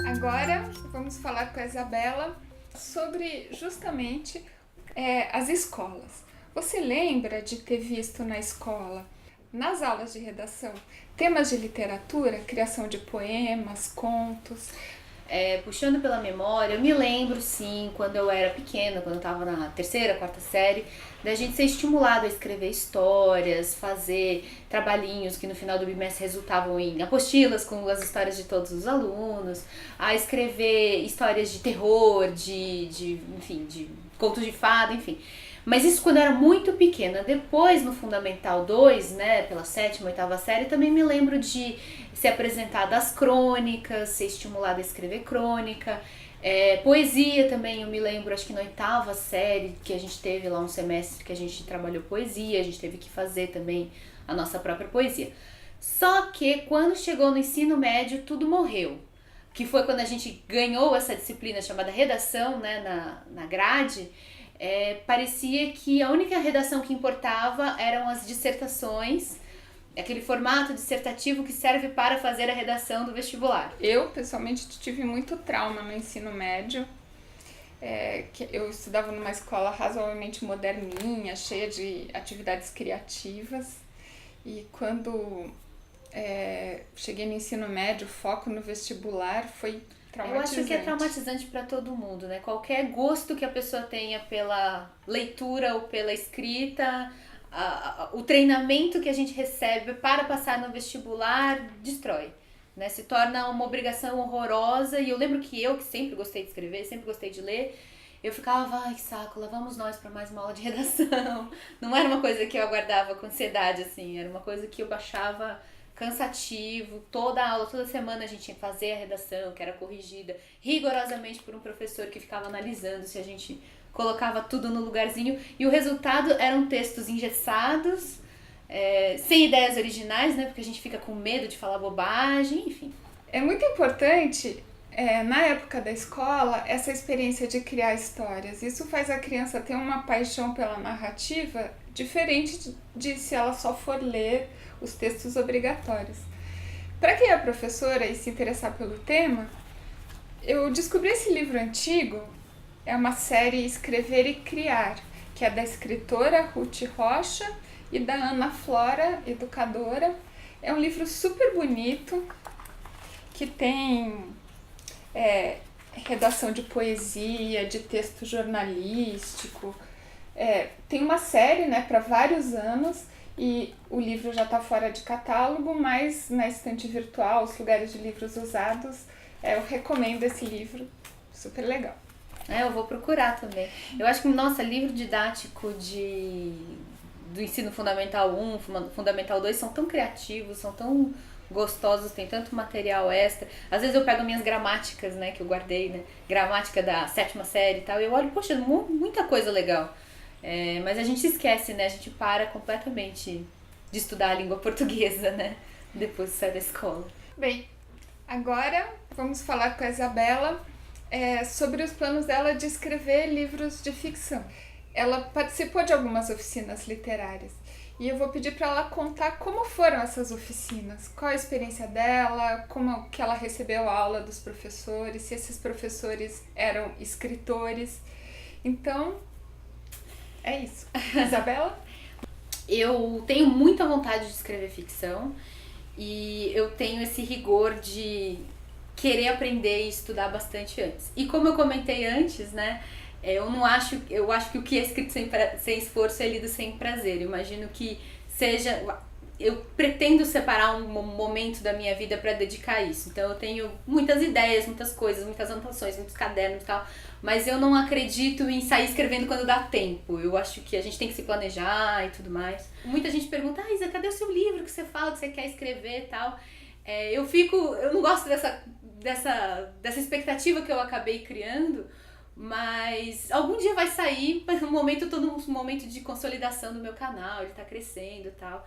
Agora vamos falar com a Isabela sobre justamente as escolas. Você lembra de ter visto na escola, nas aulas de redação, temas de literatura, criação de poemas, contos? Puxando pela memória, eu me lembro sim, quando eu era pequena, quando eu estava na terceira, quarta série, da gente ser estimulado a escrever histórias, fazer trabalhinhos que no final do bimestre resultavam em apostilas com as histórias de todos os alunos, a escrever histórias de terror, enfim, de contos de fada, enfim. Mas isso quando eu era muito pequena. Depois, no Fundamental 2, né, pela sétima, oitava série, também me lembro de ser apresentada às crônicas, ser estimulada a escrever crônica. Poesia também, eu me lembro, acho que na oitava série, que a gente teve lá um semestre que a gente trabalhou poesia, a gente teve que fazer também a nossa própria poesia. Só que quando chegou no ensino médio, tudo morreu. Que foi quando a gente ganhou essa disciplina chamada redação, né, na grade. Parecia que a única redação que importava eram as dissertações, aquele formato dissertativo que serve para fazer a redação do vestibular. Eu, pessoalmente, tive muito trauma no ensino médio. Que eu estudava numa escola razoavelmente moderninha, cheia de atividades criativas. E quando cheguei no ensino médio, o foco no vestibular foi traumatizante. Eu acho que é traumatizante para todo mundo, né? Qualquer gosto que a pessoa tenha pela leitura ou pela escrita, o treinamento que a gente recebe para passar no vestibular destrói, né? Se torna uma obrigação horrorosa. E eu lembro que sempre gostei de escrever, sempre gostei de ler, eu ficava, ai que saco, lá vamos nós para mais uma aula de redação. Não era uma coisa que eu aguardava com ansiedade, assim, era uma coisa que eu baixava cansativo. Toda aula, toda semana a gente tinha que fazer a redação, que era corrigida rigorosamente por um professor que ficava analisando se a gente colocava tudo no lugarzinho, e o resultado eram textos engessados, sem ideias originais, né, porque a gente fica com medo de falar bobagem, enfim. É muito importante, na época da escola, essa experiência de criar histórias. Isso faz a criança ter uma paixão pela narrativa diferente de se ela só for ler os textos obrigatórios. Para quem é professora e se interessar pelo tema, eu descobri esse livro antigo, é uma série Escrever e Criar, que é da escritora Ruth Rocha e da Ana Flora, educadora. É um livro super bonito, que tem redação de poesia, de texto jornalístico. Tem uma série, né, para vários anos, e o livro já está fora de catálogo, mas na estante virtual, os lugares de livros usados, eu recomendo esse livro, super legal. Eu vou procurar também. Eu acho que, nossa, livro didático do ensino fundamental 1, fundamental 2 são tão criativos, são tão gostosos, tem tanto material extra. Às vezes eu pego minhas gramáticas, né, que eu guardei, né, gramática da sétima série e tal, e eu olho, poxa, muita coisa legal. Mas a gente esquece, né, a gente para completamente de estudar a língua portuguesa, né, depois de sair da escola. Bem, agora vamos falar com a Isabela sobre os planos dela de escrever livros de ficção. Ela participou de algumas oficinas literárias e eu vou pedir para ela contar como foram essas oficinas, qual a experiência dela, como que ela recebeu a aula dos professores, se esses professores eram escritores. Então, é isso. Isabela? Eu tenho muita vontade de escrever ficção e eu tenho esse rigor de querer aprender e estudar bastante antes. E como eu comentei antes, né, eu acho que o que é escrito sem esforço é lido sem prazer. Eu imagino que eu pretendo separar um momento da minha vida para dedicar a isso. Então eu tenho muitas ideias, muitas coisas, muitas anotações, muitos cadernos e tal, mas eu não acredito em sair escrevendo quando dá tempo. Eu acho que a gente tem que se planejar e tudo mais. Muita gente pergunta, Isa, cadê o seu livro que você fala que você quer escrever e tal? Eu não gosto dessa expectativa que eu acabei criando, mas algum dia vai sair, mas no momento eu tô num momento de consolidação do meu canal, ele tá crescendo e tal.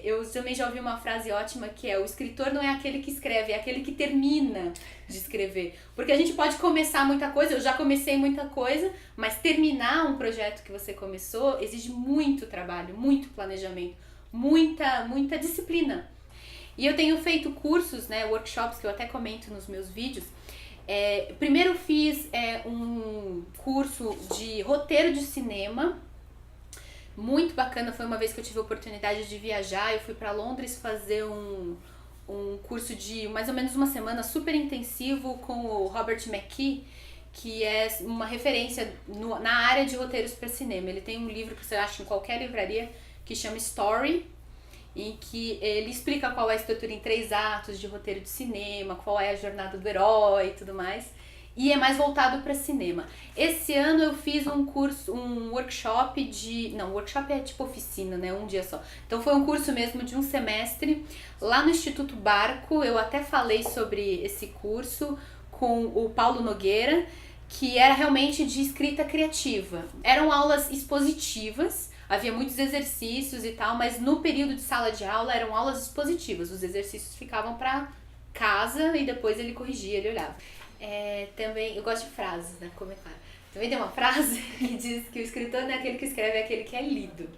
Eu também já ouvi uma frase ótima que é: o escritor não é aquele que escreve, é aquele que termina de escrever. Porque a gente pode começar muita coisa, eu já comecei muita coisa, mas terminar um projeto que você começou exige muito trabalho, muito planejamento, muita disciplina. E eu tenho feito cursos, né, workshops, que eu até comento nos meus vídeos. Primeiro fiz um curso de roteiro de cinema, muito bacana. Foi uma vez que eu tive a oportunidade de viajar. Eu fui para Londres fazer um curso de mais ou menos uma semana, super intensivo, com o Robert McKee, que é uma referência na área de roteiros para cinema. Ele tem um livro que você acha em qualquer livraria que chama Story, em que ele explica qual é a estrutura em 3 atos de roteiro de cinema, qual é a jornada do herói e tudo mais. E é mais voltado para cinema. Esse ano eu fiz um curso, um workshop workshop é tipo oficina, né? Um dia só. Então foi um curso mesmo de um semestre lá no Instituto Barco. Eu até falei sobre esse curso com o Paulo Nogueira, que era realmente de escrita criativa. Eram aulas expositivas, havia muitos exercícios e tal, mas no período de sala de aula eram aulas expositivas. Os exercícios ficavam para casa e depois ele corrigia, ele olhava. Também, eu gosto de frases, né? Como é claro. Também tem uma frase que diz que o escritor não é aquele que escreve, é aquele que é lido.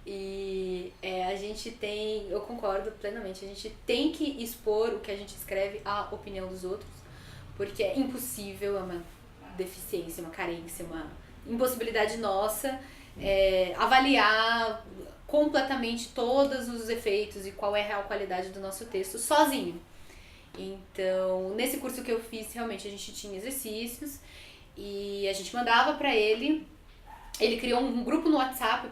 E a gente tem, eu concordo plenamente, a gente tem que expor o que a gente escreve à opinião dos outros, porque é impossível, é uma deficiência, uma carência, uma impossibilidade nossa avaliar completamente todos os efeitos e qual é a real qualidade do nosso texto sozinho. Então, nesse curso que eu fiz, realmente a gente tinha exercícios e a gente mandava para ele. Ele criou um grupo no WhatsApp,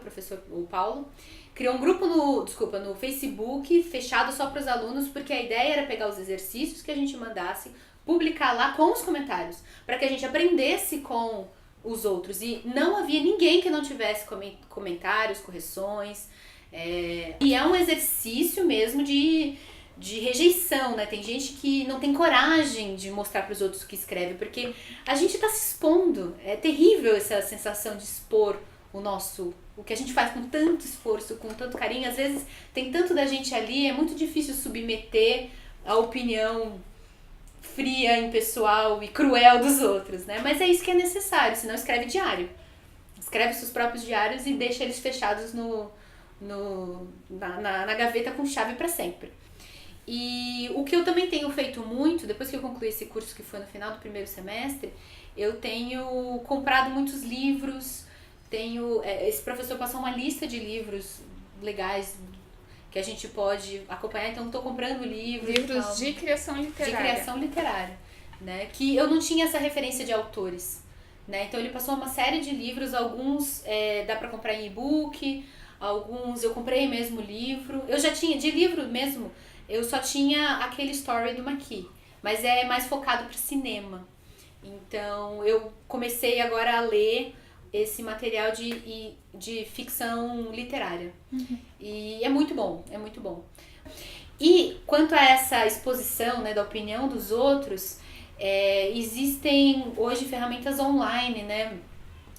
o Paulo, criou um grupo no Facebook, fechado só para os alunos, porque a ideia era pegar os exercícios que a gente mandasse, publicar lá com os comentários, para que a gente aprendesse com os outros. E não havia ninguém que não tivesse comentários, correções. E é um exercício mesmo de rejeição, né? Tem gente que não tem coragem de mostrar para os outros o que escreve, porque a gente tá se expondo. É terrível essa sensação de expor o que a gente faz com tanto esforço, com tanto carinho. Às vezes tem tanto da gente ali, é muito difícil submeter a opinião fria, impessoal e cruel dos outros, né? Mas é isso que é necessário, senão escreve diário. Escreve seus próprios diários e deixa eles fechados na gaveta com chave para sempre. E o que eu também tenho feito muito, depois que eu concluí esse curso, que foi no final do primeiro semestre, eu tenho comprado muitos livros. Esse professor passou uma lista de livros legais que a gente pode acompanhar, então estou comprando livros de criação literária. De criação literária, né? Que eu não tinha essa referência de autores, né? Então ele passou uma série de livros, alguns dá para comprar em e-book, alguns eu comprei mesmo livro. Eu já tinha, de livro mesmo, eu só tinha aquele Story do McKee, mas é mais focado para cinema. Então eu comecei agora a ler esse material de ficção literária. Uhum. E é muito bom, é muito bom. E quanto a essa exposição, né, da opinião dos outros, existem hoje ferramentas online, né?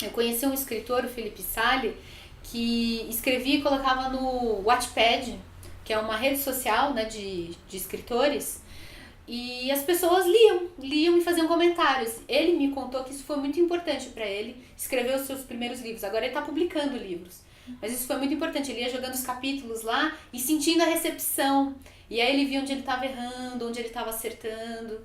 Eu conheci um escritor, o Felipe Salli, que escrevia e colocava no Wattpad, que é uma rede social, né, de escritores, e as pessoas liam e faziam comentários. Ele me contou que isso foi muito importante para ele, escrever os seus primeiros livros. Agora ele está publicando livros, mas isso foi muito importante. Ele ia jogando os capítulos lá e sentindo a recepção, e aí ele via onde ele estava errando, onde ele estava acertando.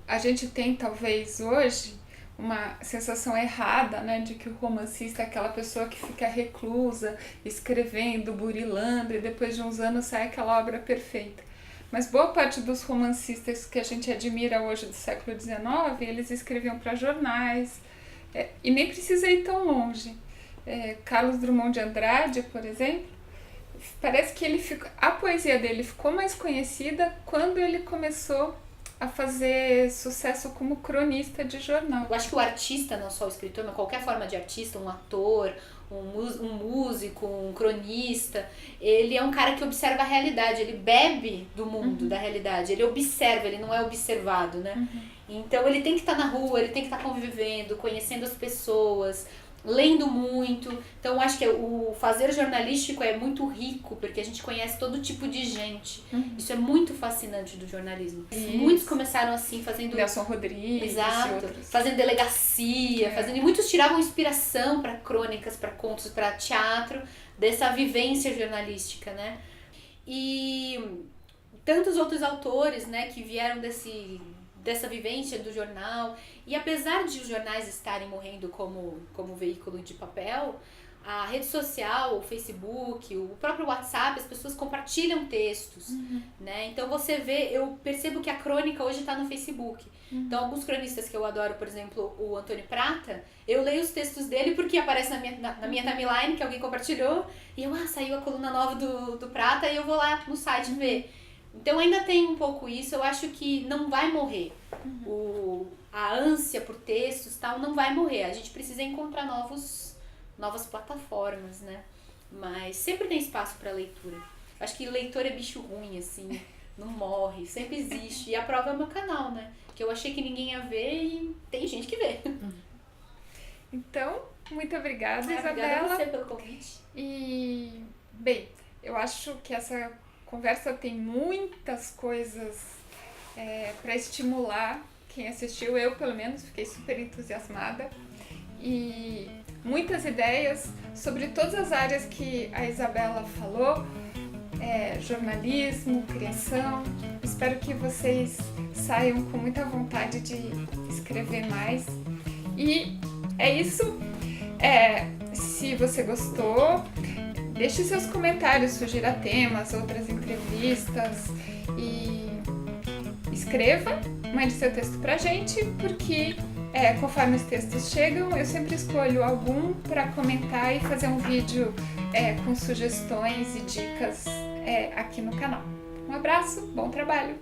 A gente tem talvez hoje uma sensação errada, né, de que o romancista é aquela pessoa que fica reclusa, escrevendo, burilando, e depois de uns anos sai aquela obra perfeita. Mas boa parte dos romancistas que a gente admira hoje do século XIX, eles escreviam para jornais, e nem precisa ir tão longe. Carlos Drummond de Andrade, por exemplo, parece que a poesia dele ficou mais conhecida quando ele começou a fazer sucesso como cronista de jornal. Eu acho que o artista, não só o escritor, mas qualquer forma de artista, um ator, um músico, um cronista, ele é um cara que observa a realidade, ele bebe do mundo, da realidade, ele observa, ele não é observado, né? Então ele tem que estar na rua, ele tem que estar convivendo, conhecendo as pessoas, lendo muito. Então, acho que o fazer jornalístico é muito rico, porque a gente conhece todo tipo de gente. Isso é muito fascinante do jornalismo. Isso. Muitos começaram assim, fazendo... Nelson Rodrigues. Exato. Fazendo delegacia, e muitos tiravam inspiração para crônicas, para contos, para teatro, dessa vivência jornalística, né? E tantos outros autores, né, que vieram dessa vivência do jornal. E apesar de os jornais estarem morrendo como veículo de papel, a rede social, o Facebook, o próprio WhatsApp, as pessoas compartilham textos, né? Então você vê, eu percebo que a crônica hoje está no Facebook. Então alguns cronistas que eu adoro, por exemplo, o Antônio Prata, eu leio os textos dele porque aparece na minha timeline que alguém compartilhou, e eu, saiu a coluna nova do Prata, e eu vou lá no site ver. Então ainda tem um pouco isso, eu acho que não vai morrer. A ânsia por textos tal não vai morrer, a gente precisa encontrar novas plataformas, né? Mas sempre tem espaço para leitura. Acho que leitor é bicho ruim, assim, não morre, sempre existe. E a prova é o meu canal, né? Que eu achei que ninguém ia ver e tem gente que vê. Então, muito obrigada, Isabela. Obrigada a você pelo convite. E, bem, eu acho que essa conversa tem muitas coisas para estimular quem assistiu. Eu, pelo menos, fiquei super entusiasmada. E muitas ideias sobre todas as áreas que a Isabela falou, jornalismo, criação. Espero que vocês saiam com muita vontade de escrever mais. E é isso. Se você gostou, deixe seus comentários, sugira temas, outras entrevistas e escreva, mande seu texto pra gente, porque conforme os textos chegam, eu sempre escolho algum para comentar e fazer um vídeo com sugestões e dicas aqui no canal. Um abraço, bom trabalho!